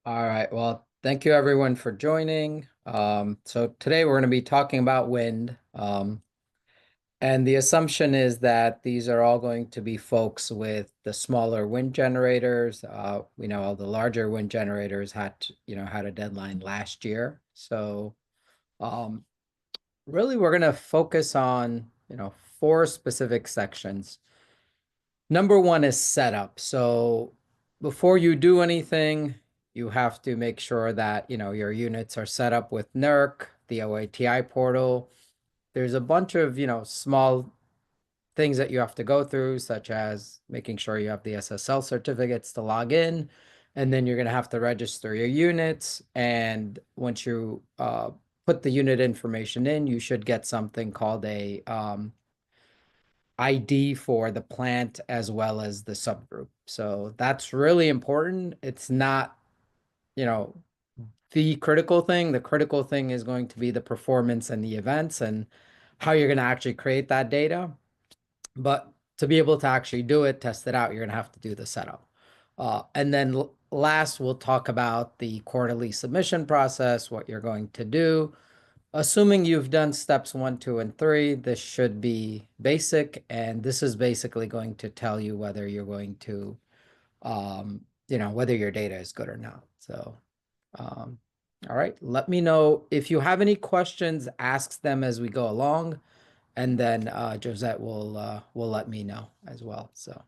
All right. Well, thank you everyone for joining. So today we're going to be talking about wind. And the assumption is that these are all going to be folks with the smaller wind generators. We know all the larger wind generators had a deadline last year. So um, really we're going to focus on, four specific sections. Number one is setup. So before you do anything, you have to make sure that, your units are set up with NERC, the OATI portal. There's a bunch of, small things that you have to go through, such as making sure you have the SSL certificates to log in. And then you're going to have to register your units. And once you put the unit information in, you should get something called a ID for the plant as well as the subgroup. So that's really important. It's not, you know, the critical thing. The critical thing is going to be the performance and the events and how you're going to actually create that data. But to be able to actually do it, test it out, you're going to have to do the setup. And then last, we'll talk about the quarterly submission process, what you're going to do. Assuming you've done steps 1, 2, and 3, this should be basic, and this is basically going to tell you whether you're going to, whether your data is good or not. So, um, all right, let me know if you have any questions, ask them as we go along, and then Josette will let me know as well. So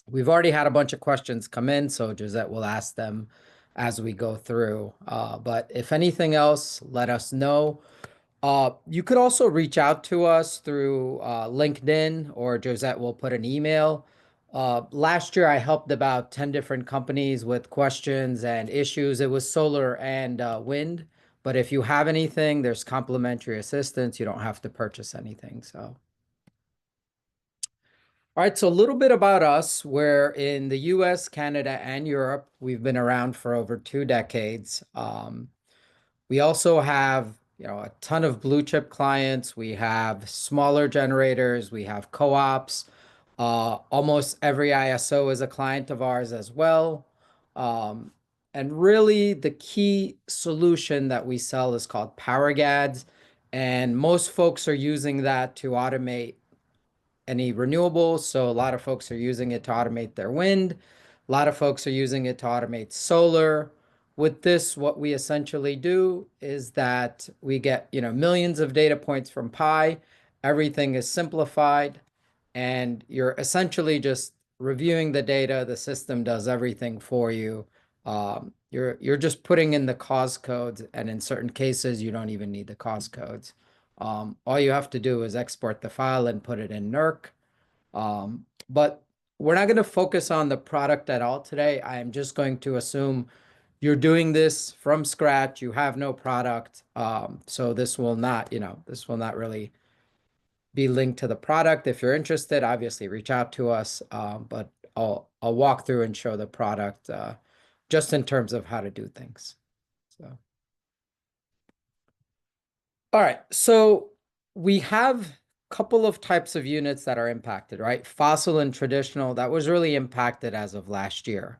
we've already had a bunch of questions come in, so Josette will ask them as we go through. But if anything else, let us know. You could also reach out to us through LinkedIn, or Josette will put an email. Last year, I helped about 10 different companies with questions and issues. It was solar and wind. But if you have anything, there's complimentary assistance. You don't have to purchase anything. So, all right. So a little bit about us. We're in the US, Canada, and Europe. We've been around for over 2 decades. We also have, a ton of blue chip clients. We have smaller generators. We have co-ops. Almost every ISO is a client of ours as well. And really, the key solution that we sell is called Power GADS. And most folks are using that to automate any renewables. So a lot of folks are using it to automate their wind. A lot of folks are using it to automate solar. With this, what we essentially do is that we get, millions of data points from Pi. Everything is simplified, and you're essentially just reviewing the data. The system does everything for you. You're just putting in the cause codes, and in certain cases, you don't even need the cause codes. All you have to do is export the file and put it in NERC. But we're not going to focus on the product at all today. I am just going to assume you're doing this from scratch. You have no product. So this will not, this will not really be linked to the product. If you're interested, obviously reach out to us. But I'll walk through and show the product just in terms of how to do things. So. All right, so we have a couple of types of units that are impacted, right? Fossil and traditional, that was really impacted as of last year.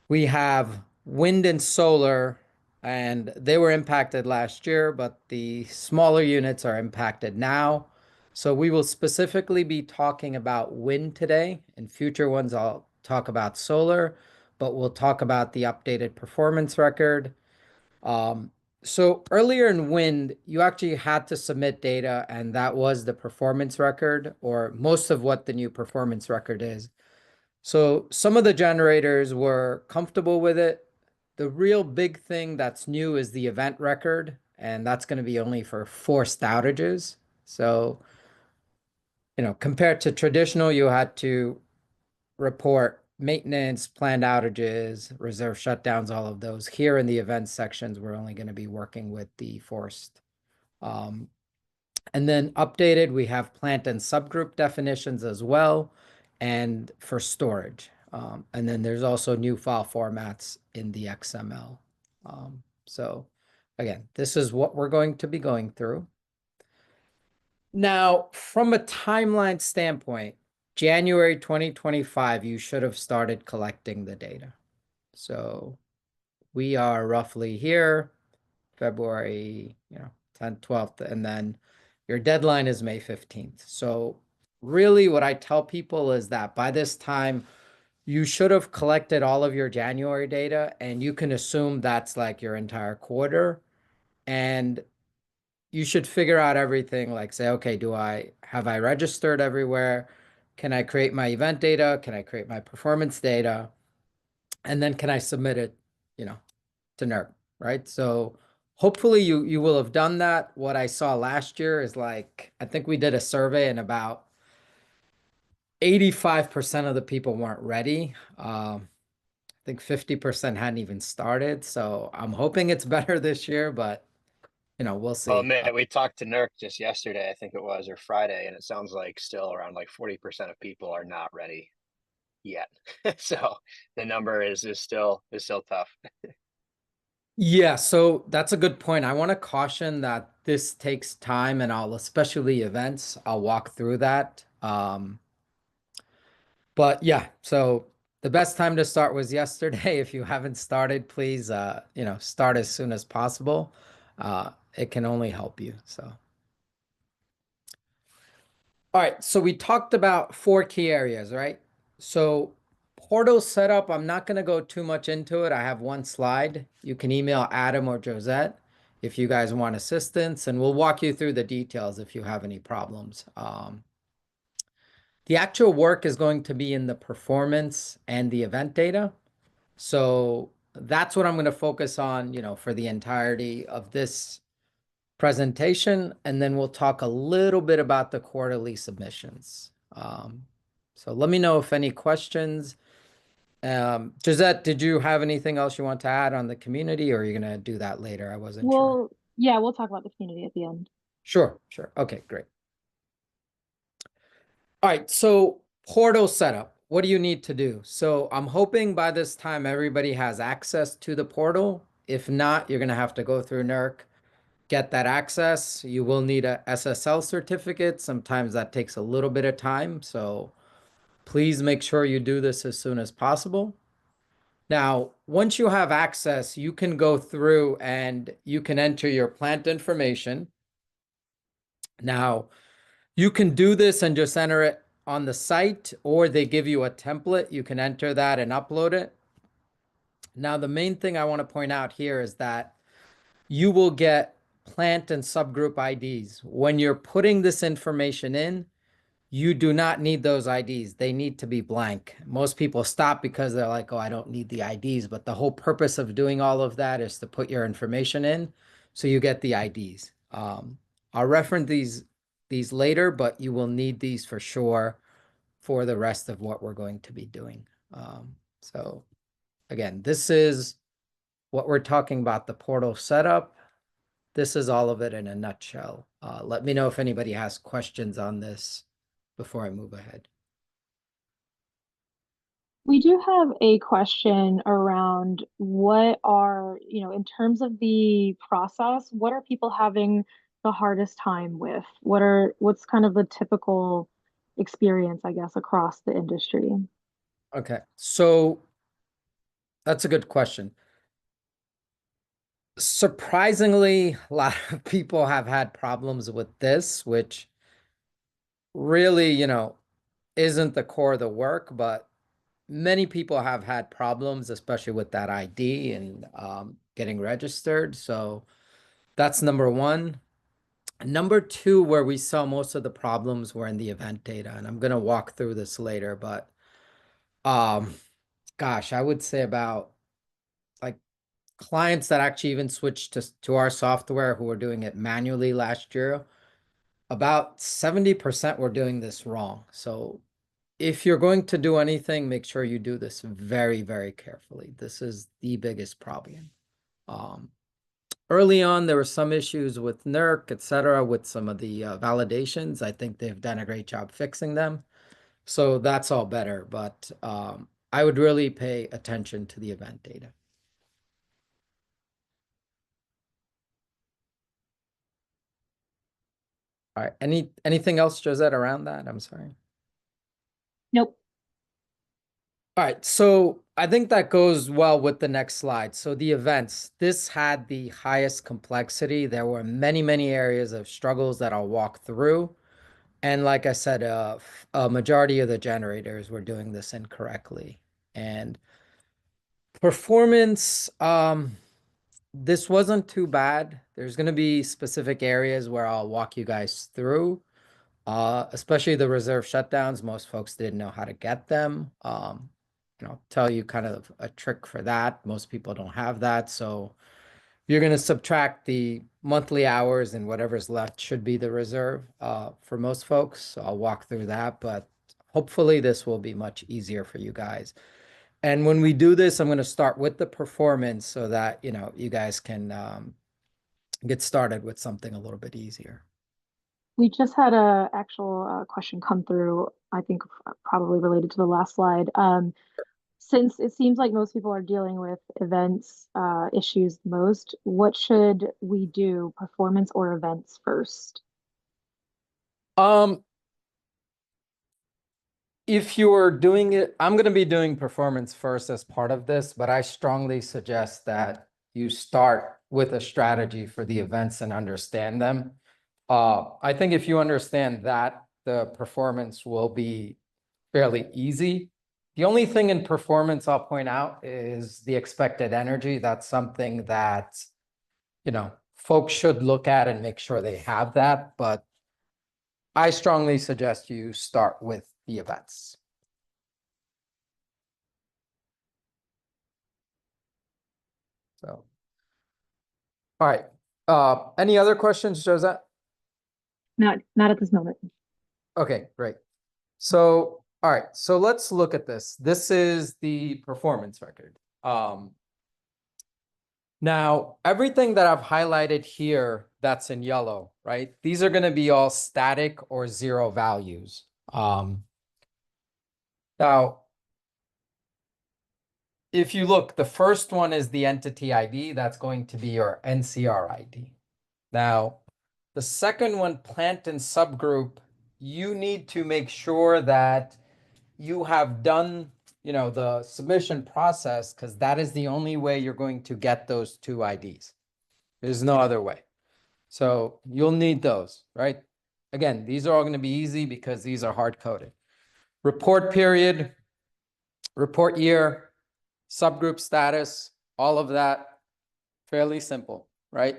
We have wind and solar, and they were impacted last year, but the smaller units are impacted now. So we will specifically be talking about wind today. In future ones, I'll talk about solar, but we'll talk about the updated performance record. So earlier in wind, you actually had to submit data, and that was the performance record, or most of what the new performance record is. So some of the generators were comfortable with it. The real big thing that's new is the event record, and that's going to be only for forced outages. So, compared to traditional, you had to report maintenance, planned outages, reserve shutdowns, all of those. Here in the events sections, we're only going to be working with the forced. And then updated, we have plant and subgroup definitions as well, and for storage. And then there's also new file formats in the XML. So again, this is what we're going to be going through. Now, from a timeline standpoint, January 2025, you should have started collecting the data. So we are roughly here, February, 10th, 12th, and then your deadline is May 15th. So really what I tell people is that by this time, you should have collected all of your January data, and you can assume that's like your entire quarter. And you should figure out everything like say, okay, have I registered everywhere? Can I create my event data? Can I create my performance data? And then can I submit it, you know, to NERC, right? So hopefully you will have done that. What I saw last year is like, I think we did a survey and about 85% of the people weren't ready. I think 50% hadn't even started. So I'm hoping it's better this year, but we'll Oh see. man, we talked to NERC just yesterday, I think it was, or Friday, and it sounds like still around like 40% of people are not ready yet. So the number is still tough. Yeah, so that's a good point. I want to caution that this takes time and especially events, I'll walk through that. But yeah, so the best time to start was yesterday. If you haven't started, please, start as soon as possible. It can only help you. So, all right. So we talked about four key areas, right? So portal setup, I'm not going to go too much into it. I have one slide. You can email Adam or Josette if you guys want assistance, and we'll walk you through the details if you have any problems. The actual work is going to be in the performance and the event data. So that's what I'm going to focus on, for the entirety of this presentation. And then we'll talk a little bit about the quarterly submissions. So let me know if any questions. Gisette, did you have anything else you want to add on the community, or are you going to do that later? I wasn't sure. Well, yeah, we'll talk about the community at the end. Sure, sure. Okay, great. All right, so portal setup. What do you need to do? So I'm hoping by this time everybody has access to the portal. If not, you're going to have to go through NERC, get that access. You will need a SSL certificate. Sometimes that takes a little bit of time. So please make sure you do this as soon as possible. Now, once you have access, you can go through and you can enter your plant information. Now, you can do this and just enter it on the site, or they give you a template. You can enter that and upload it. Now, the main thing I want to point out here is that you will get plant and subgroup IDs. When you're putting this information in, you do not need those IDs. They need to be blank. Most people stop because they're like, oh, I don't need the IDs. But the whole purpose of doing all of that is to put your information in so you get the IDs. I'll reference these later, but you will need these for sure for the rest of what we're going to be doing. So again, this is what we're talking about, the portal setup. This is all of it in a nutshell. Let me know if anybody has questions on this before I move ahead. We do have a question around what are, in terms of the process, what are people having the hardest time with? What's kind of the typical experience, I guess, across the industry? Okay, so that's a good question. Surprisingly, a lot of people have had problems with this, which really, isn't the core of the work, but many people have had problems, especially with that ID and getting registered. So that's number one. Number two, where we saw most of the problems were in the event data, and I'm going to walk through this later, but um, gosh, I would say about like clients that actually even switched to our software who were doing it manually last year, about 70% were doing this wrong. So if you're going to do anything, make sure you do this very, very carefully. This is the biggest problem. Um, Early on, there were some issues with NERC, et cetera, with some of the validations. I think they've done a great job fixing them. So that's all better, but I would really pay attention to the event data. All right. Anything else, Josette, around that? I'm sorry. Nope. All right. So I think that goes well with the next slide. So the events, this had the highest complexity. There were many, many areas of struggles that I'll walk through. And like I said, a majority of the generators were doing this incorrectly. And performance, this wasn't too bad. There's going to be specific areas where I'll walk you guys through, especially the reserve shutdowns. Most folks didn't know how to get them. I'll tell you kind of a trick for that. Most people don't have that. So you're going to subtract the monthly hours and whatever's left should be the reserve for most folks. So I'll walk through that, but hopefully this will be much easier for you guys. And when we do this, I'm going to start with the performance so that, you guys can get started with something a little bit easier. We just had a actual question come through, I think probably related to the last slide. Since it seems like most people are dealing with events issues most, what should we do, performance or events first? Um, If you're doing it, I'm going to be doing performance first as part of this, but I strongly suggest that you start with a strategy for the events and understand them. I think if you understand that, the performance will be fairly easy. The only thing in performance I'll point out is the expected energy. That's something that, folks should look at and make sure they have that, but I strongly suggest you start with the events. So, all right. Any other questions, Josette? Not at this moment. Okay, great. So, all right. So let's look at this. This is the performance record. Now, everything that I've highlighted here that's in yellow, right? These are going to be all static or zero values. Now, if you look, the first one is the entity ID. That's going to be your NCR ID. Now, the second one, plant and subgroup, you need to make sure that you have done, the submission process, because that is the only way you're going to get those two IDs. There's no other way. So you'll need those, right? Again, these are all going to be easy because these are hard-coded. Report period, report year, subgroup status, all of that, fairly simple, right?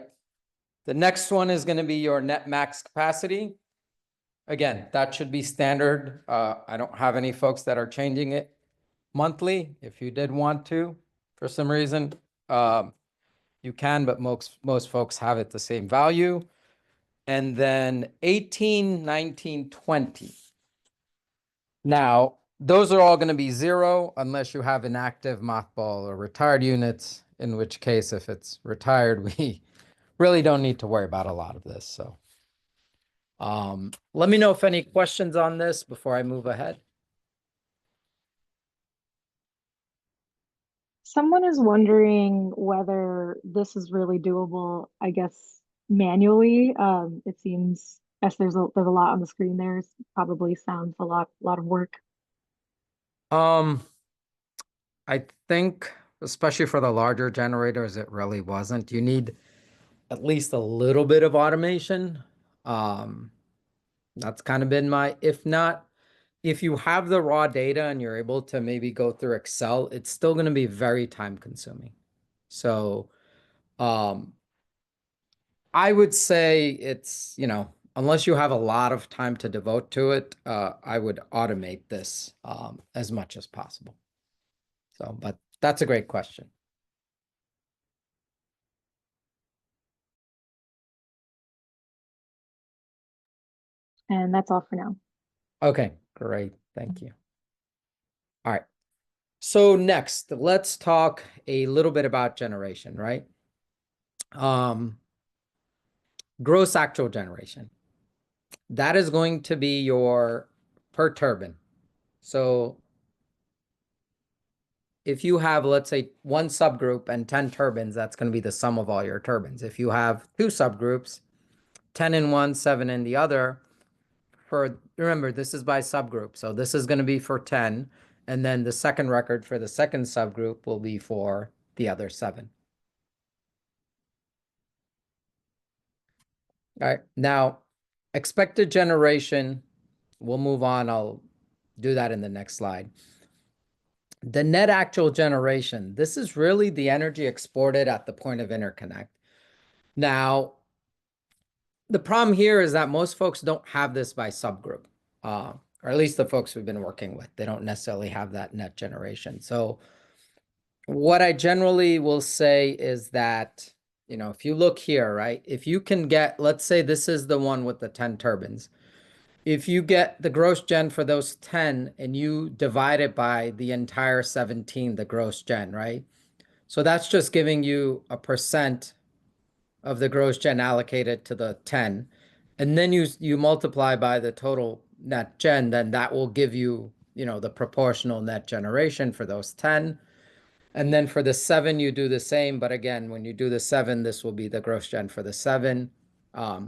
The next one is going to be your net max capacity. Again, that should be standard. I don't have any folks that are changing it monthly. If you did want to, for some reason, you can, but most folks have it the same value. And then 18, 19, 20. Now, those are all going to be zero unless you have inactive mothball or retired units, in which case, if it's retired, we really don't need to worry about a lot of this. So let me know if any questions on this before I move ahead. Someone is wondering whether this is really doable, I guess, manually. It seems as there's a lot on the screen there. It probably sounds a lot of work. I think, especially for the larger generators, it really wasn't. You need at least a little bit of automation. That's kind of been if not, if you have the raw data and you're able to maybe go through Excel, it's still going to be very time consuming. So, I would say it's, unless you have a lot of time to devote to it, I would automate this as much as possible. So, but that's a great question. And that's all for now. Okay, great. Thank you. All right. So next, let's talk a little bit about generation, right? Gross actual generation. That is going to be your per turbine. So if you have, let's say, one subgroup and 10 turbines, that's going to be the sum of all your turbines. If you have two subgroups, 10 in one, 7 in the other, remember, this is by subgroup. So this is going to be for 10, And then the second record for the second subgroup will be for the other 7. All right, now expected generation, we'll move on. I'll do that in the next slide. The net actual generation, this is really the energy exported at the point of interconnect. Now, the problem here is that most folks don't have this by subgroup, or at least the folks we've been working with. They don't necessarily have that net generation. So what I generally will say is that, if you look here, right, if you can get, let's say this is the one with the 10 turbines. If you get the gross gen for those 10 and you divide it by the entire 17, the gross gen, right? So that's just giving you a percent of the gross gen allocated to the 10. And then you multiply by the total net gen, then that will give you, the proportional net generation for those 10. And then for the 7, you do the same. But again, when you do the 7, this will be the gross gen for the 7.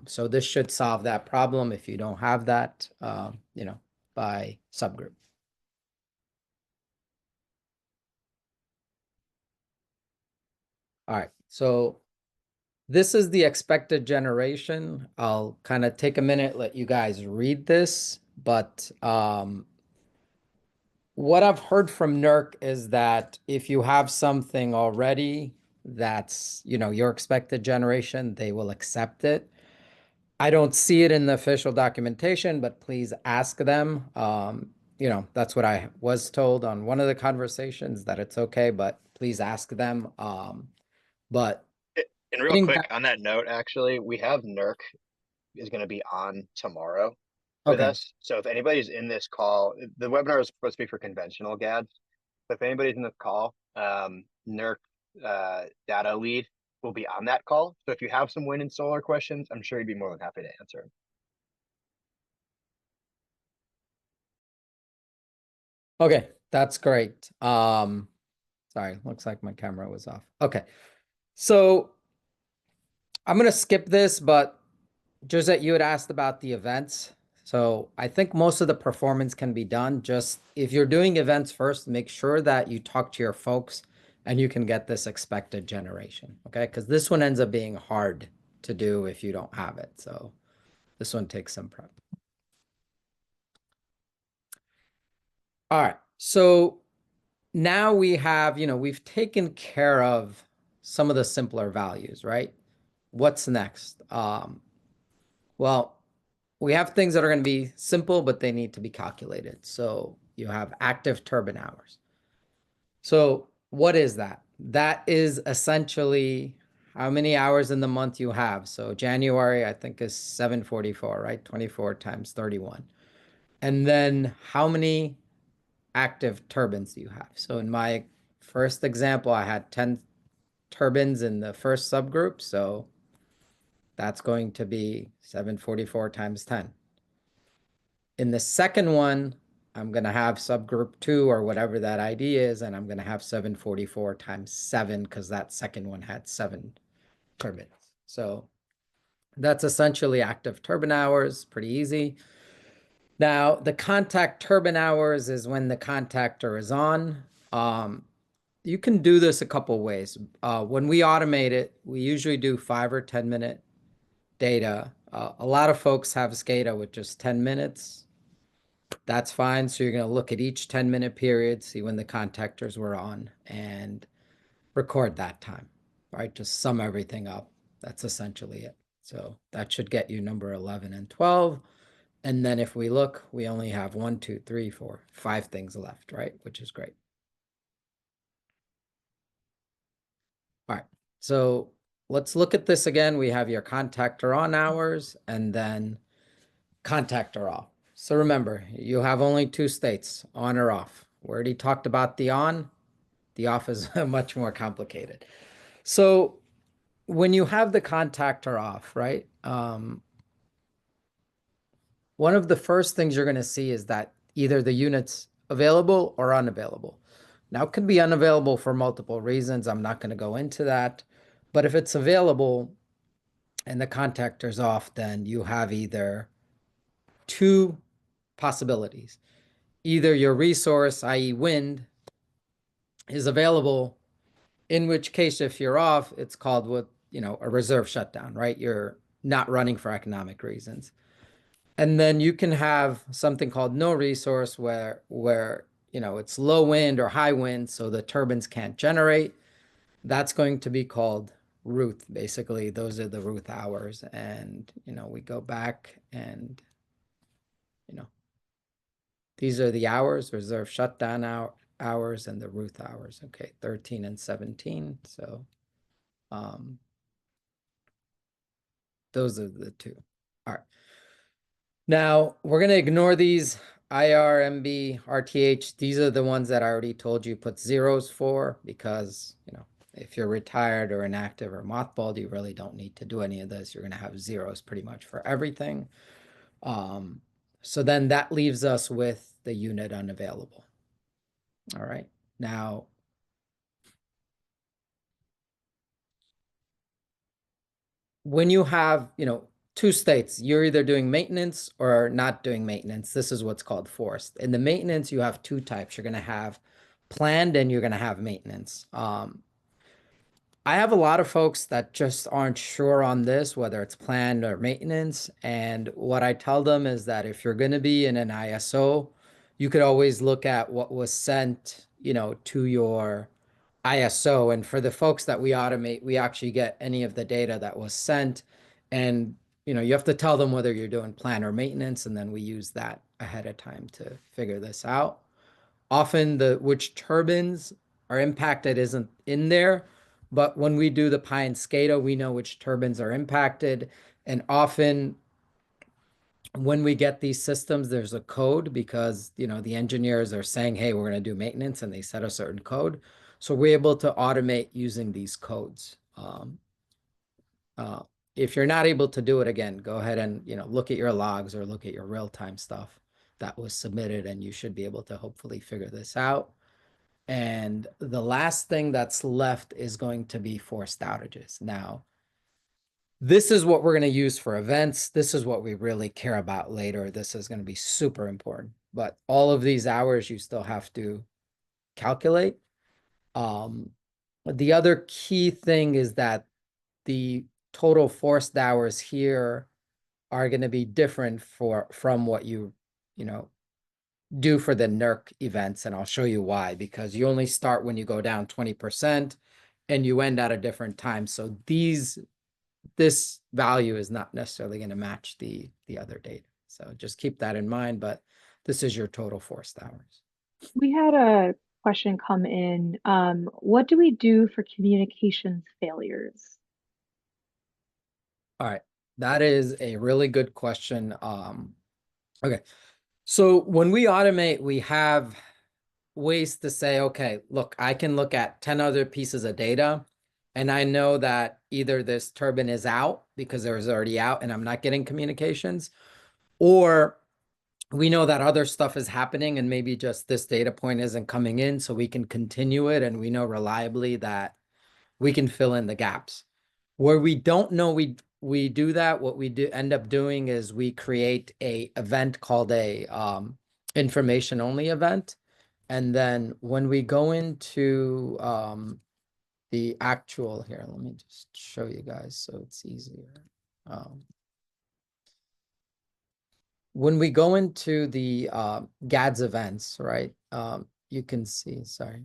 So this should solve that problem if you don't have that, by subgroup. All right, so this is the expected generation. I'll kind of take a minute, let you guys read this, but what I've heard from NERC is that if you have something already that's, your expected generation, they will accept it. I don't see it in the official documentation, but please ask them. That's what I was told on one of the conversations, that it's okay, but please ask them. But And real quick on that note, actually, we have NERC is going to be on tomorrow with okay. us. So if anybody's in this call, the webinar is supposed to be for conventional GADS. But if anybody's in the call, NERC data lead will be on that call. So if you have some wind and solar questions, I'm sure he'd be more than happy to answer them. Okay, that's great. Sorry, looks like my camera was off. Okay, so I'm gonna skip this, but Josette, you had asked about the events. So I think most of the performance can be done. Just if you're doing events first, make sure that you talk to your folks and you can get this expected generation, okay? Because this one ends up being hard to do if you don't have it. So this one takes some prep. All right, so now we have, we've taken care of some of the simpler values, right? What's next? Well, we have things that are going to be simple, but they need to be calculated. So you have active turbine hours. So what is that? That is essentially how many hours in the month you have. So January, I think, is 744, right? 24 times 31. And then how many active turbines do you have? So in my first example, I had 10 turbines in the first subgroup. So that's going to be 744 times 10. In the second one, I'm going to have subgroup 2 or whatever that ID is, and I'm going to have 744 times 7 because that second one had 7 turbines. So that's essentially active turbine hours, pretty easy. Now, the contact turbine hours is when the contactor is on. You can do this a couple ways. When we automate it, we usually do 5 or 10 minute data. A lot of folks have SCADA with just 10 minutes. That's fine. So you're going to look at each 10-minute period, see when the contactors were on, and record that time, right? Just sum everything up. That's essentially it. So that should get you number 11 and 12. And then if we look, we only have 1, 2, 3, 4, 5 things left, right? Which is great. All right. So let's look at this again. We have your contactor on hours and then contactor off. So remember, you have only 2 states, on or off. We already talked about the on. The off is much more complicated. So when you have the contactor off, right? One of the first things you're going to see is that either the unit's available or unavailable. Now, it could be unavailable for multiple reasons. I'm not going to go into that. But if it's available and the contactor's off, then you have either 2 possibilities. either your resource, i.e. wind, is available, in which case if you're off, it's called a reserve shutdown, right? You're not running for economic reasons. And then you can have something called no resource where it's low wind or high wind, so the turbines can't generate. That's going to be called Ruth. Basically, those are the Ruth hours. And we go back and these are the hours, reserve shutdown hours and the Ruth hours. Okay, 13 and 17. So those are the two. All right. Now we're going to ignore these IR, MB, RTH. These are the ones that I already told you put zeros for, because, if you're retired or inactive or mothballed, you really don't need to do any of this. You're going to have zeros pretty much for everything. So then that leaves us with the unit unavailable. All right. Now, when you have, two states, you're either doing maintenance or not doing maintenance. This is what's called forced. In the maintenance, you have two types. You're going to have planned and you're going to have maintenance. I have a lot of folks that just aren't sure on this, whether it's planned or maintenance. And what I tell them is that if you're going to be in an ISO, you could always look at what was sent, to your ISO. And for the folks that we automate, we actually get any of the data that was sent. And, you have to tell them whether you're doing plan or maintenance. And then we use that ahead of time to figure this out. Often which turbines are impacted isn't in there, but when we do the Pi and SCADA, we know which turbines are impacted. And often when we get these systems, there's a code because, the engineers are saying, hey, we're going to do maintenance, and they set a certain code. So we're able to automate using these codes. If you're not able to do it, again, go ahead and, look at your logs or look at your real-time stuff that was submitted, and you should be able to hopefully figure this out. And the last thing that's left is going to be forced outages. Now, this is what we're going to use for events. This is what we really care about later. This is going to be super important. But all of these hours you still have to calculate. The other key thing is that the total forced hours here are going to be different from what you do for the NERC events, and I'll show you why, because you only start when you go down 20% and you end at a different time. So this value is not necessarily going to match the other data. So just keep that in mind, but this is your total forced hours. We had a question come in. What do we do for communications failures? All right, that is a really good question. Okay, so when we automate, we have ways to say, okay, look, I can look at 10 other pieces of data, and I know that either this turbine is out because it was already out and I'm not getting communications, or we know that other stuff is happening and maybe just this data point isn't coming in, so we can continue it, and we know reliably that we can fill in the gaps. Where we don't know we do that, what we do end up doing is we create a event called a information only event. And then when we go into the actual here, let me just show you guys so it's easier. When we go into the GADS events, right, you can see, sorry.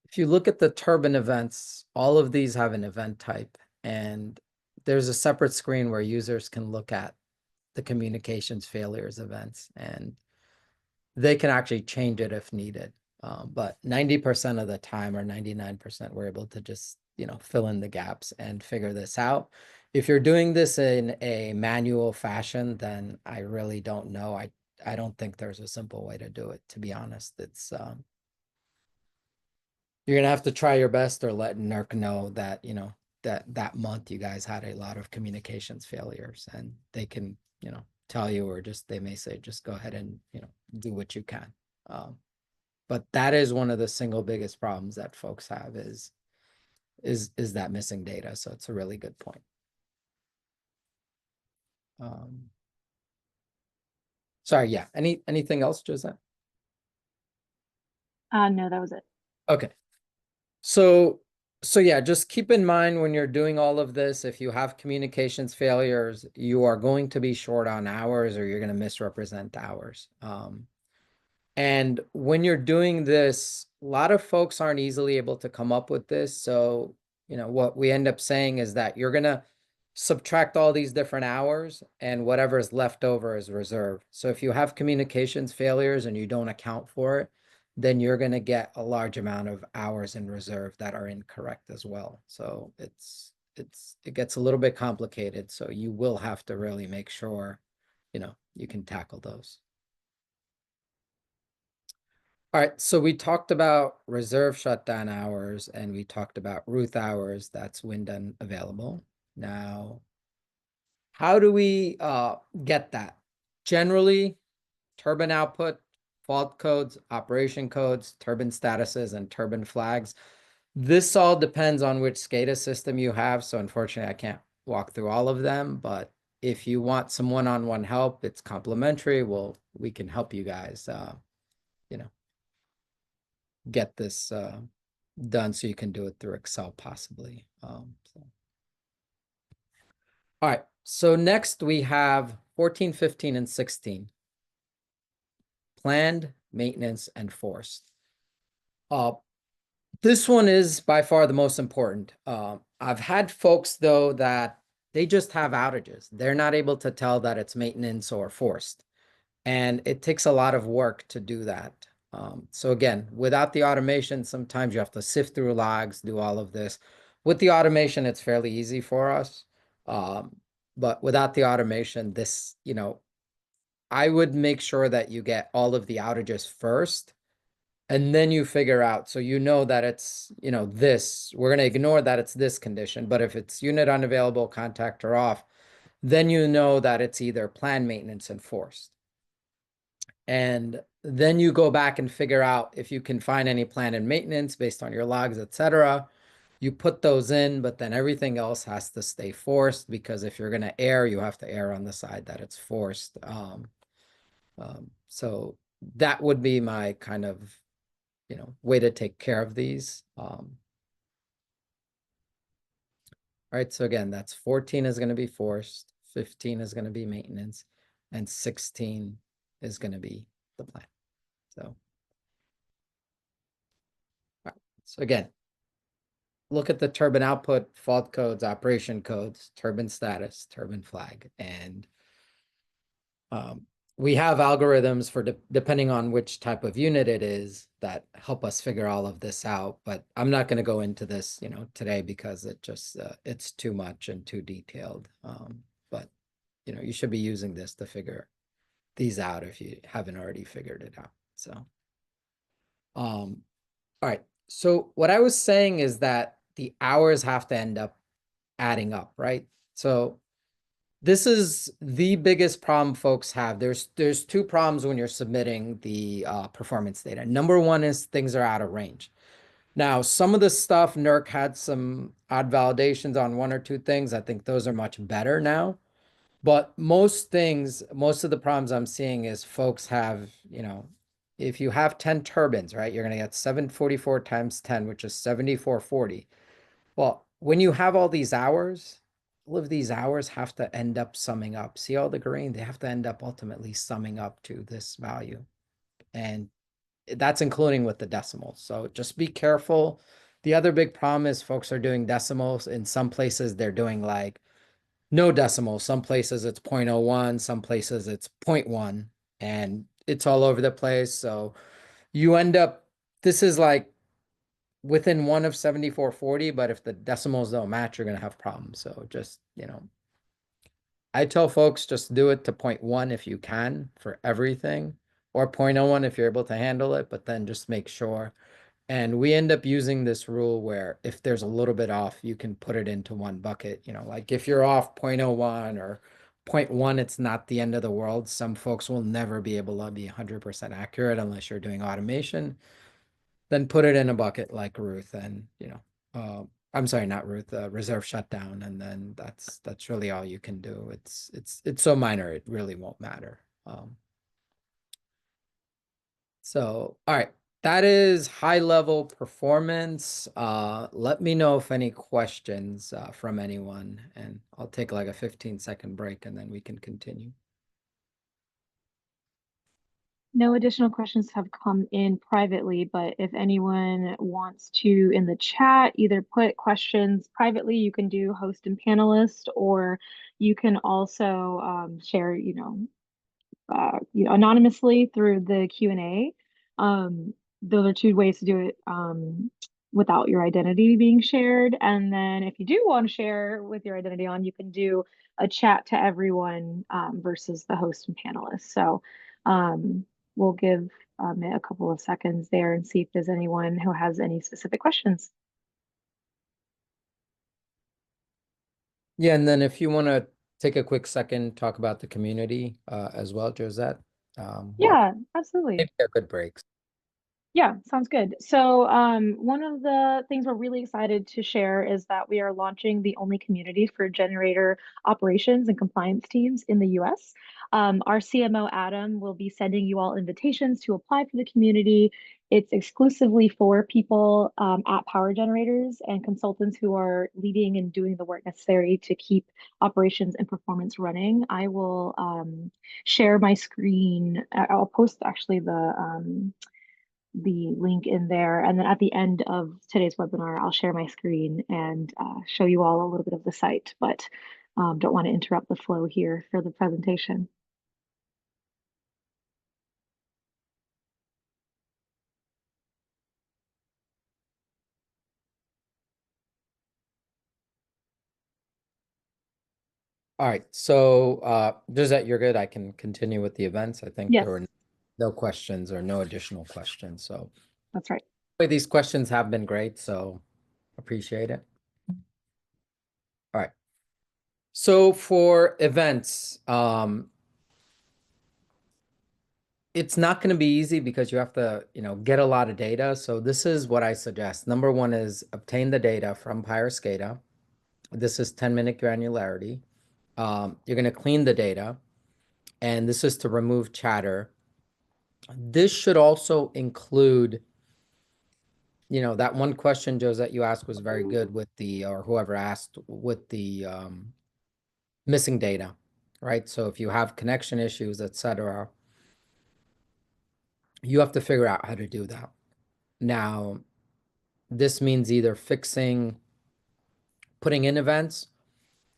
If you look at the turbine events, all of these have an event type, and there's a separate screen where users can look at the communications failures events, and they can actually change it if needed. But 90% of the time, or 99%, we're able to just, fill in the gaps and figure this out. If you're doing this in a manual fashion, then I really don't know. I don't think there's a simple way to do it, to be honest. It's you're gonna have to try your best, or let NERC know that, that month you guys had a lot of communications failures, and they can, tell you, or just they may say, just go ahead and, do what you can. But that is one of the single biggest problems that folks have is that missing data. So it's a really good point. Sorry, yeah. Anything else, Joseph? No, that was it. Okay. So, so yeah, just keep in mind when you're doing all of this, if you have communications failures, you are going to be short on hours or you're going to misrepresent hours. And when you're doing this, a lot of folks aren't easily able to come up with this. So, what we end up saying is that you're going to subtract all these different hours and whatever is left over is reserved. So if you have communications failures and you don't account for it, then you're going to get a large amount of hours in reserve that are incorrect as well. So it gets a little bit complicated. So you will have to really make sure, you can tackle those. All right, so we talked about reserve shutdown hours and we talked about Ruth hours, that's wind unavailable. Now, how do we get that? Generally, turbine output, fault codes, operation codes, turbine statuses, and turbine flags. This all depends on which SCADA system you have. So unfortunately, I can't walk through all of them, but if you want some one-on-one help, it's complimentary. We can help you guys, you know, get this done so you can do it through Excel possibly. All right, so next we have 14, 15, and 16. Planned, maintenance, and forced. This one is by far the most important. I've had folks, though, that they just have outages. They're not able to tell that it's maintenance or forced. And it takes a lot of work to do that. So again, without the automation, sometimes you have to sift through logs, do all of this. With the automation, it's fairly easy for us. But without the automation, I would make sure that you get all of the outages first, and then you figure out, so that it's, this, we're going to ignore that it's this condition, but if it's unit unavailable, contactor off, then you know that it's either planned maintenance and forced. And then you go back and figure out if you can find any planned and maintenance based on your logs, etc. You put those in, but then everything else has to stay forced, because if you're going to err, you have to err on the side that it's forced. So that would be my kind of, way to take care of these. All right, so again, that's 14 is going to be forced, 15 is going to be maintenance, and 16 is going to be the plan. So, all right. So again, look at the turbine output, fault codes, operation codes, turbine status, turbine flag, and we have algorithms for depending on which type of unit it is that help us figure all of this out. But I'm not going to go into this, today, because it's too much and too detailed. But you should be using this to figure these out if you haven't already figured it out. So, all right. So what I was saying is that the hours have to end up adding up, right? So this is the biggest problem folks have. There's two problems when you're submitting the performance data. Number one is things are out of range. Now, some of the stuff, NERC had some odd validations on one or two things. I think those are much better now. But most of the problems I'm seeing is folks have, if you have 10 turbines, right, you're going to get 744 times 10, which is 7440. Well, when you have all these hours, all of these hours have to end up summing up. See all the green? They have to end up ultimately summing up to this value. And that's including with the decimals. So just be careful. The other big problem is folks are doing decimals. In some places, they're doing like no decimals. Some places it's 0.01, some places it's 0.1, and it's all over the place. So you end up, this is like within one of 7440, but if the decimals don't match, you're going to have problems. So just, I tell folks just do it to 0.1 if you can for everything, or 0.01 if you're able to handle it, but then just make sure. And we end up using this rule where if there's a little bit off, you can put it into one bucket. Like if you're off 0.01 or 0.1, it's not the end of the world. Some folks will never be able to be 100% accurate unless you're doing automation. Then put it in a bucket like Ruth, and I'm sorry, not Ruth, reserve shutdown, and then that's really all you can do. It's so minor, it really won't matter. So, all right, that is high level performance. Let me know if any questions from anyone, and I'll take like a 15-second break and then we can continue. No additional questions have come in privately, but if anyone wants to in the chat either put questions privately, you can do host and panelist, or you can also share, anonymously through the Q&A. Those are two ways to do it without your identity being shared. And then if you do want to share with your identity on, you can do a chat to everyone versus the host and panelists. So we'll give a couple of seconds there and see if there's anyone who has any specific questions. Yeah, and then if you want to take a quick second, talk about the community as well, Josette. Yeah, absolutely. Maybe a good break. Yeah, sounds good. So, one of the things we're really excited to share is that we are launching the only community for generator operations and compliance teams in the US. Our CMO, Adam, will be sending you all invitations to apply for the community. It's exclusively for people at power generators and consultants who are leading and doing the work necessary to keep operations and performance running. I will share my screen. I'll post actually the link in there. And then at the end of today's webinar, I'll share my screen and show you all a little bit of the site, but don't want to interrupt the flow here for the presentation. All right, so Josette, you're good. I can continue with the events. I think there Yes, were no questions or no additional questions. So that's right. these questions have been great, so appreciate it. All right. So for events, it's not going to be easy because you have to, get a lot of data. So this is what I suggest. Number one is obtain the data from SCADA. This is 10-minute granularity. You're going to clean the data, and this is to remove chatter. This should also include, that one question, Josette, you asked was very good with or whoever asked with the missing data, right? So if you have connection issues, etc., you have to figure out how to do that. Now, this means either putting in events,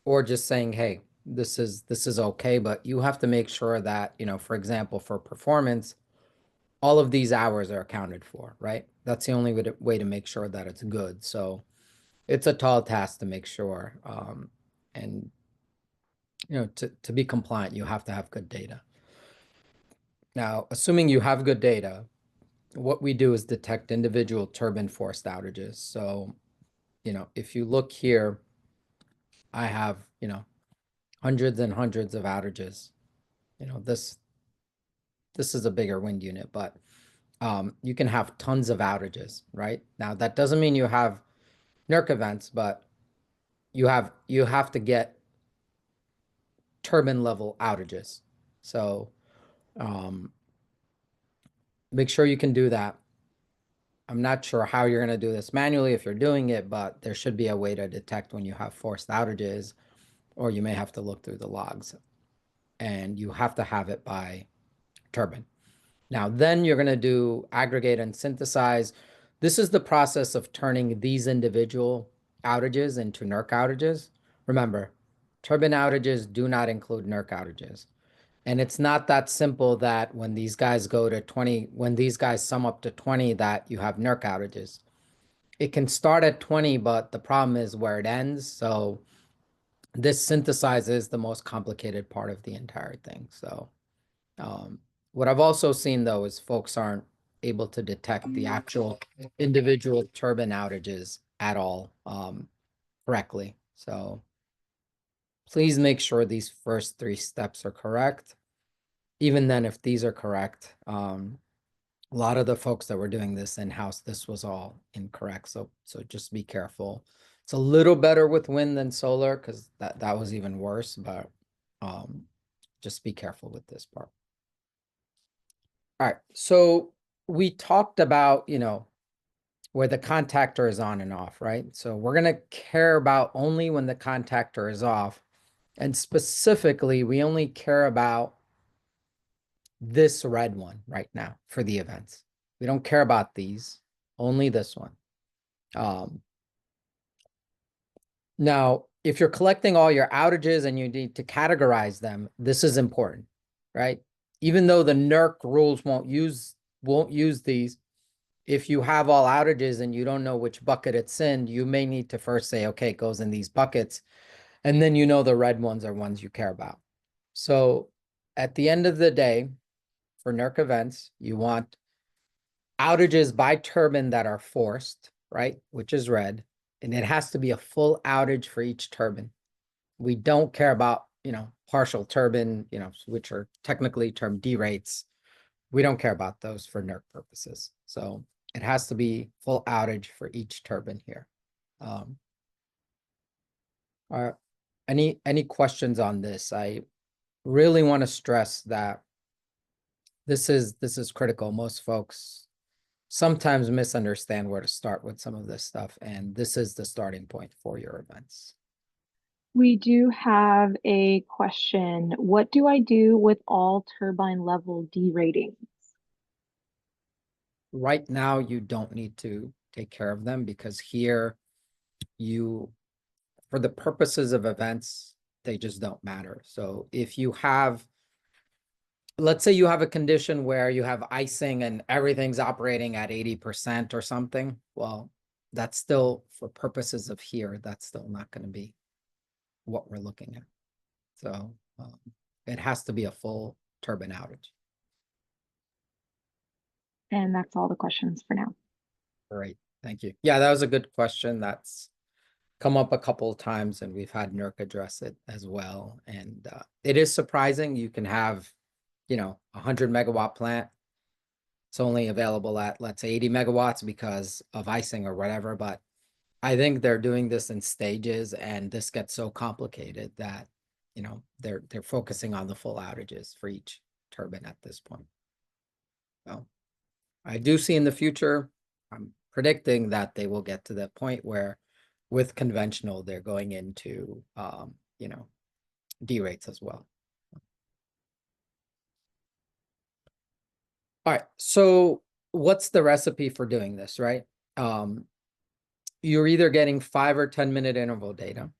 or just saying, hey, this is okay, but you have to make sure that, for example, for performance, all of these hours are accounted for, right? That's the only way to make sure that it's good. So it's a tall task to make sure. And, to be compliant, you have to have good data. Now, assuming you have good data, what we do is detect individual turbine forced outages. So, if you look here, I have, hundreds and hundreds of outages. This is a bigger wind unit, but you can have tons of outages, right? Now, that doesn't mean you have NERC events, but you have to get turbine level outages. So make sure you can do that. I'm not sure how you're going to do this manually if you're doing it, but there should be a way to detect when you have forced outages, or you may have to look through the logs, and you have to have it by turbine. Now, then you're going to do aggregate and synthesize. This is the process of turning these individual outages into NERC outages. Remember, turbine outages do not include NERC outages. And it's not that simple that when these guys go to 20, when these guys sum up to 20, that you have NERC outages. It can start at 20, but the problem is where it ends. So this synthesizes the most complicated part of the entire thing. So what I've also seen, though, is folks aren't able to detect the actual individual turbine outages at all correctly. So please make sure these first 3 steps are correct. Even then, if these are correct, a lot of the folks that were doing this in-house, this was all incorrect. So just be careful. It's a little better with wind than solar because that was even worse, but just be careful with this part. All right, so we talked about, where the contactor is on and off, right? So we're going to care about only when the contactor is off. And specifically, we only care about this red one right now for the events. We don't care about these, only this one. Now, if you're collecting all your outages and you need to categorize them, this is important, right? Even though the NERC rules won't use these, if you have all outages and you don't know which bucket it's in, you may need to first say, okay, it goes in these buckets. And then the red ones are ones you care about. So at the end of the day, for NERC events, you want outages by turbine that are forced, right? Which is red. And it has to be a full outage for each turbine. We don't care about, partial turbine, which are technically termed D rates. We don't care about those for NERC purposes. So it has to be full outage for each turbine here. Are any questions on this? I really want to stress that this is critical. Most folks sometimes misunderstand where to start with some of this stuff, and this is the starting point for your events. We do have a question. What do I do with all turbine level D ratings? Right now, you don't need to take care of them because here for the purposes of events, they just don't matter. So if you have, let's say you have a condition where you have icing and everything's operating at 80% or something, well, that's still, for purposes of here, that's still not going to be what we're looking at. So it has to be a full turbine outage. And that's all the questions for now. Great, thank you. Yeah, that was a good question. That's come up a couple of times and we've had NERC address it as well. And it is surprising you can have, 100 megawatt plant. It's only available at, let's say, 80 megawatts because of icing or whatever. But I think they're doing this in stages and this gets so complicated that, they're focusing on the full outages for each turbine at this point. So I do see in the future, I'm predicting that they will get to the point where with conventional, they're going into, D rates as well. All right, so what's the recipe for doing this, right? You're either getting 5 or 10-minute interval data.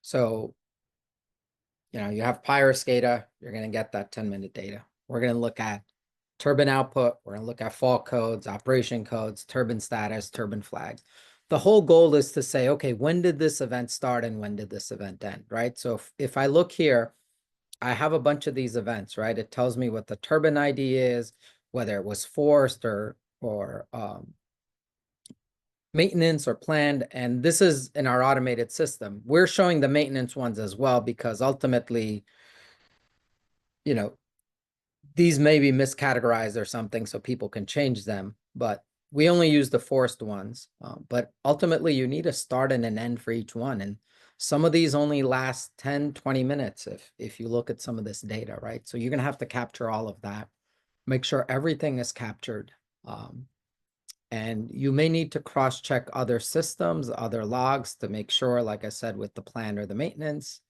So, you have Pi or SCADA, you're going to get that 10-minute data. We're going to look at turbine output. We're going to look at fault codes, operation codes, turbine status, turbine flags. The whole goal is to say, okay, when did this event start and when did this event end, right? So if I look here, I have a bunch of these events, right? It tells me what the turbine ID is, whether it was forced or maintenance or planned. And this is in our automated system. We're showing the maintenance ones as well, because ultimately, these may be miscategorized or something so people can change them, but we only use the forced ones. But ultimately you need a start and an end for each one. And some of these only last 10, 20 minutes if you look at some of this data, right? So you're going to have to capture all of that, make sure everything is captured. And you may need to cross-check other systems, other logs to make sure, like I said, with the plan or the maintenance,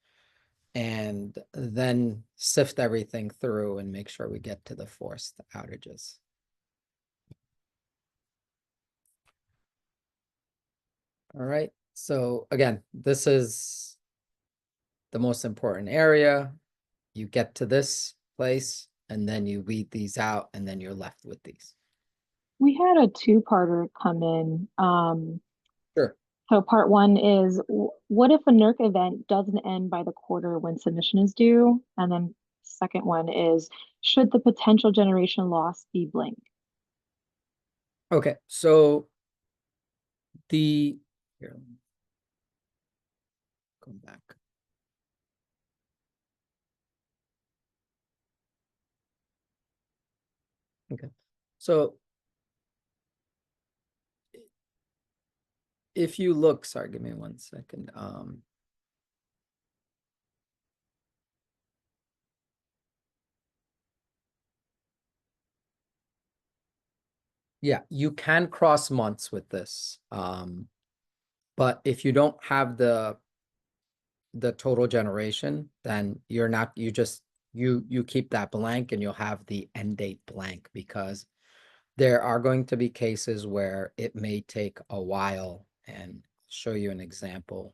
and then sift everything through and make sure we get to the forced outages. All right, so again, this is the most important area. You get to this place and then you weed these out and then you're left with these. We had a two-parter come in. Sure. So part one is, what if a NERC event doesn't end by the quarter when submission is due? And then second one is, should the potential generation loss be blamed? Okay, so here, go back. Okay, so if you look, sorry, give me 1 second. Yeah, you can cross months with this. But if you don't have the total generation, then you're not, you just, you keep that blank and you'll have the end date blank, because there are going to be cases where it may take a while, and I'll show you an example.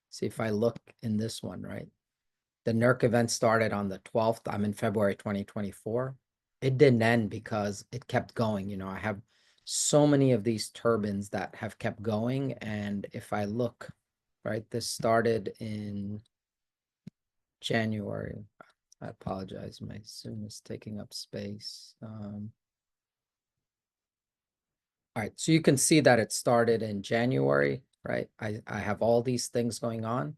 See if I look in this one, right? The NERC event started on the 12th. I'm in February 2024. It didn't end because it kept going. You know, I have so many of these turbines that have kept going. And if I look, right, this started in January. I apologize. My Zoom is taking up space. All right, so you can see that it started in January, right? I have all these things going on.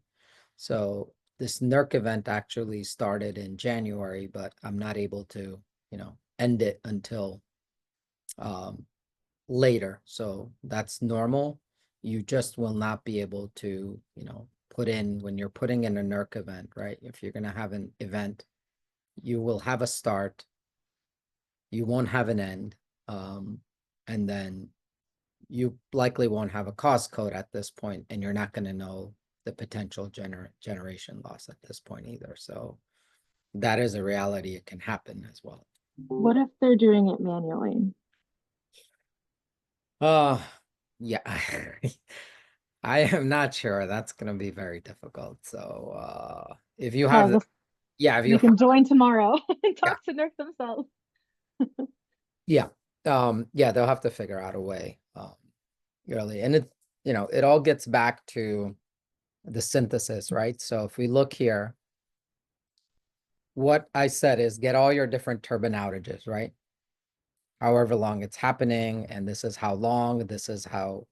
So this NERC event actually started in January, but I'm not able to, end it until later. So that's normal. You just will not be able to, put in, when you're putting in a NERC event, right? If you're going to have an event, you will have a start, you won't have an end, and then you likely won't have a cost code at this point, and you're not going to know the potential generation loss at this point either. So that is a reality. It can happen as well. What if they're doing it manually? Yeah, I am not sure. That's going to be very difficult. So if you have the, Well, yeah, if they you, can join tomorrow and yeah, talk to NERC themselves. yeah, yeah, they'll have to figure out a way, really. And it all gets back to the synthesis, right? So if we look here, what I said is get all your different turbine outages, right? However long it's happening, and this is how long, this is how,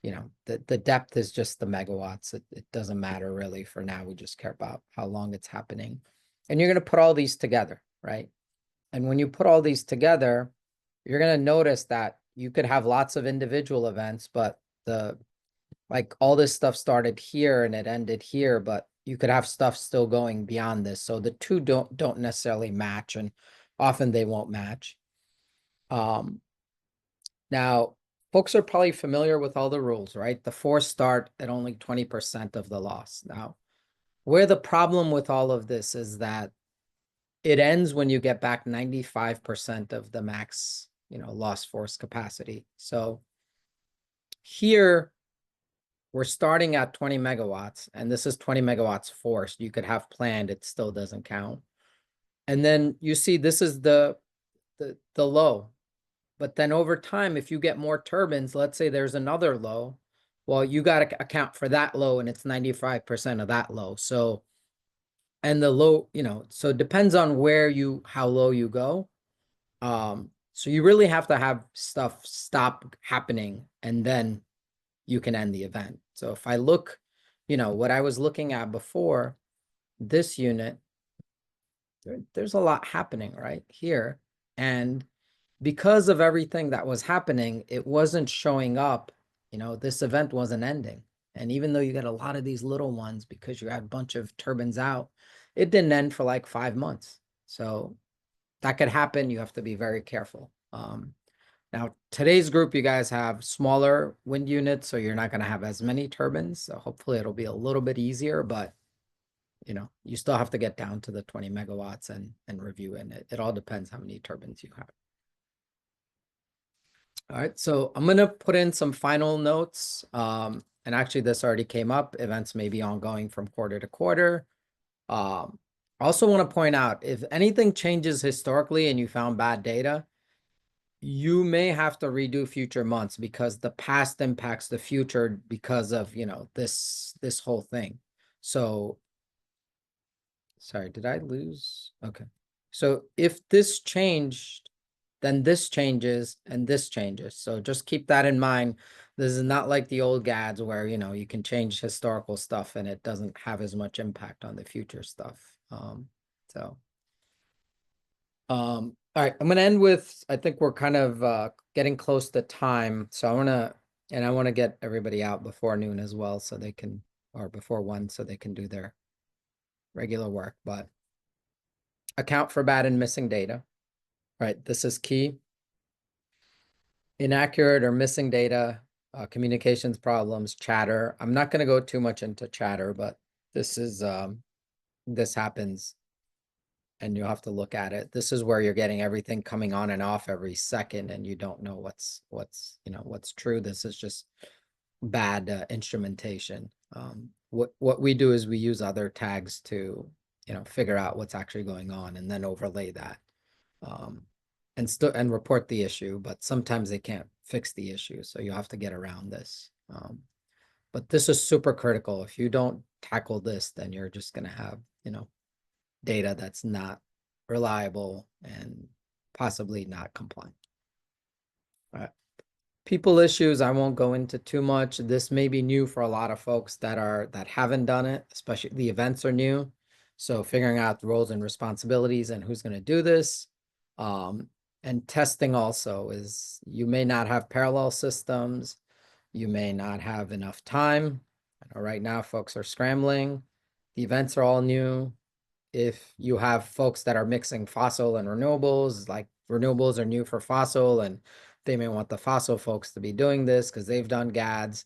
the depth is just the megawatts. It doesn't matter really for now. We just care about how long it's happening. And you're going to put all these together, right? And when you put all these together, you're going to notice that you could have lots of individual events, but like all this stuff started here and it ended here, but you could have stuff still going beyond this. So the two don't necessarily match, and often they won't match. Now, folks are probably familiar with all the rules, right? The four start at only 20% of the loss. Now, where the problem with all of this is that it ends when you get back 95% of the max, loss force capacity. So here we're starting at 20 megawatts, and this is 20 megawatts forced. You could have planned, it still doesn't count. And then you see this is the low. But then over time, if you get more turbines, let's say there's another low, well, you got to account for that low, and it's 95% of that low. So, and the low, so it depends on how low you go. So you really have to have stuff stop happening, and then you can end the event. So if I look, what I was looking at before, this unit, there's a lot happening right here. And because of everything that was happening, it wasn't showing up, this event wasn't ending. And even though you get a lot of these little ones because you had a bunch of turbines out, it didn't end for like 5 months. So that could happen. You have to be very careful. Now, today's group, you guys have smaller wind units, so you're not going to have as many turbines. So hopefully it'll be a little bit easier, but you still have to get down to the 20 megawatts and review it. It all depends how many turbines you have. All right, so I'm going to put in some final notes. And actually this already came up. Events may be ongoing from quarter to quarter. I also want to point out, if anything changes historically and you found bad data, you may have to redo future months because the past impacts the future because of, this whole thing. So, sorry, did I lose? Okay. So if this changed, then this changes and this changes. So just keep that in mind. This is not like the old GADS where, you can change historical stuff and it doesn't have as much impact on the future stuff. All right, I'm gonna end with, I think we're kind of getting close to time. So I want to get everybody out before noon as well, so they can, or before 1, so they can do their regular work. But account for bad and missing data. Right, this is key. inaccurate or missing data, communications problems, chatter. I'm not going to go too much into chatter, but this is this happens and you have to look at it. This is where you're getting everything coming on and off every second and you don't know what's what's true. This is just bad instrumentation. What we do is we use other tags to figure out what's actually going on and then overlay that and report the issue. But sometimes they can't fix the issue, so you have to get around this. But this is super critical. If you don't tackle this, then you're just going to have data that's not reliable and possibly not compliant. All right. People issues, I won't go into too much. This may be new for a lot of folks that haven't done it, especially the events are new. So figuring out the roles and responsibilities and who's going to do this. And testing also is you may not have parallel systems. You may not have enough time. I know right now folks are scrambling. The events are all new. If you have folks that are mixing fossil and renewables, like renewables are new for fossil and they may want the fossil folks to be doing this because they've done GADS.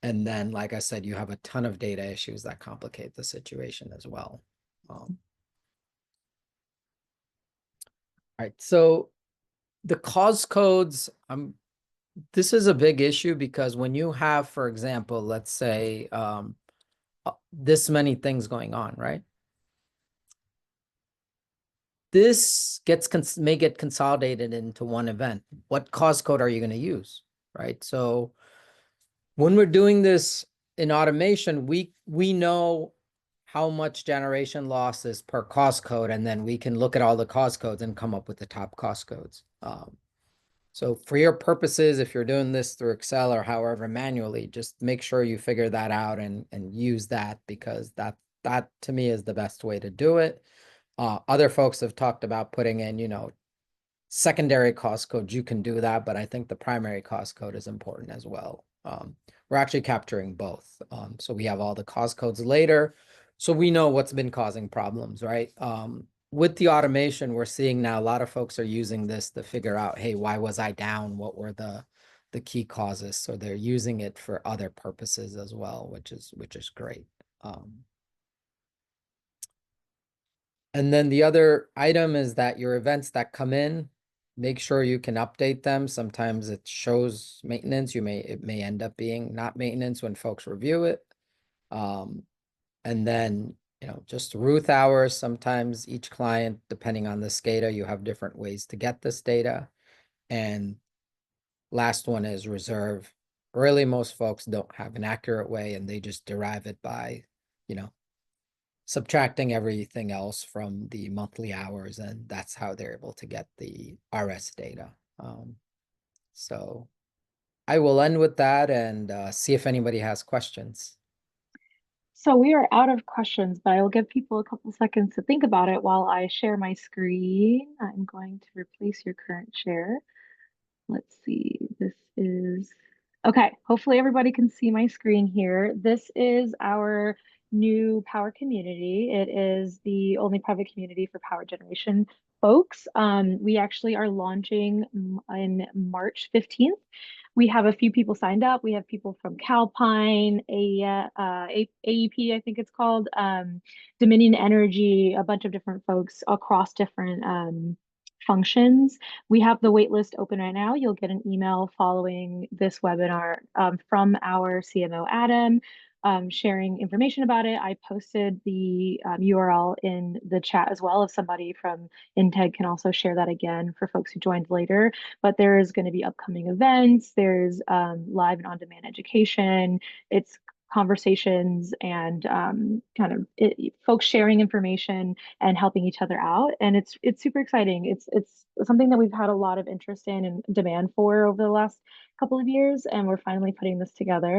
And then, like I said, you have a ton of data issues that complicate the situation as well. All right, so the cause codes, this is a big issue because when you have, for example, let's say this many things going on, right? This may get consolidated into one event. What cause code are you going to use, right? So when we're doing this in automation, we know how much generation loss is per cause code, and then we can look at all the cause codes and come up with the top cause codes. So for your purposes, if you're doing this through Excel or however manually, just make sure you figure that out and use that because that to me is the best way to do it. Other folks have talked about putting in, secondary cost codes. You can do that, but I think the primary cost code is important as well. We're actually capturing both. So we have all the cost codes later. So we know what's been causing problems, right? With the automation, we're seeing now a lot of folks are using this to figure out, hey, why was I down? What were the key causes? So they're using it for other purposes as well, which is great. And then the other item is that your events that come in, make sure you can update them. Sometimes it shows maintenance. It may end up being not maintenance when folks review it. And then, just Ruth hours. Sometimes each client, depending on the SCADA, you have different ways to get this data. And last one is reserve. Really, most folks don't have an accurate way and they just derive it by, subtracting everything else from the monthly hours, and that's how they're able to get the RS data. So I will end with that and see if anybody has questions. So we are out of questions, but I will give people a couple seconds to think about it while I share my screen. I'm going to replace your current share. Let's see, this is, okay, hopefully everybody can see my screen here. This is our new power community. It is the only private community for power generation folks. We actually are launching in March 15th. We have a few people signed up. We have people from Calpine, AEP, I think it's called, Dominion Energy, a bunch of different folks across different functions. We have the waitlist open right now. You'll get an email following this webinar from our CMO, Adam, sharing information about it. I posted the URL in the chat as well. If somebody from Integ can also share that again for folks who joined later. But there is going to be upcoming events. There's live and on-demand education. It's conversations and folks sharing information and helping each other out, and it's super exciting. It's something that we've had a lot of interest in and demand for over the last couple of years, and we're finally putting this together.